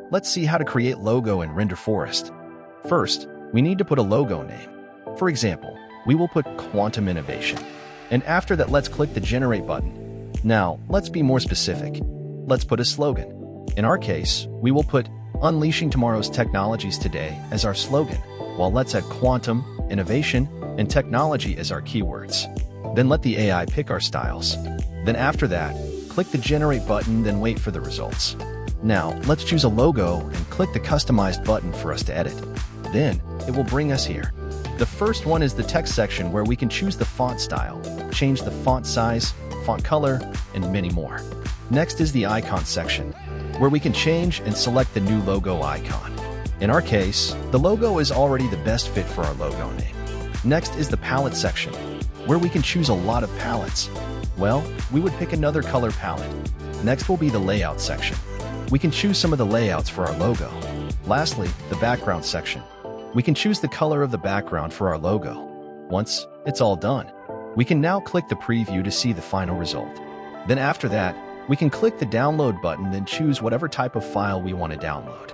let's see how to create logo in Renderforest. First, we need to put a logo name. For example, we will put Quantum Innovation. And after that, let's click the Generate button. Now, let's be more specific. Let's put a slogan. In our case, we will put Unleashing Tomorrow's Technologies Today as our slogan, while let's add Quantum, Innovation, and Technology as our keywords. Then let the AI pick our styles. Then after that, click the Generate button, then wait for the results. Now, let's choose a logo and click the Customized button for us to edit. Then, it will bring us here. The first one is the text section where we can choose the font style, change the font size, font color, and many more. Next is the icon section, where we can change and select the new logo icon. In our case, the logo is already the best fit for our logo name. Next is the palette section, where we can choose a lot of palettes. Well, we would pick another color palette. Next will be the layout section. We can choose some of the layouts for our logo. Lastly, the background section. We can choose the color of the background for our logo. Once it's all done, we can now click the preview to see the final result. Then after that, we can click the download button, then choose whatever type of file we want to download.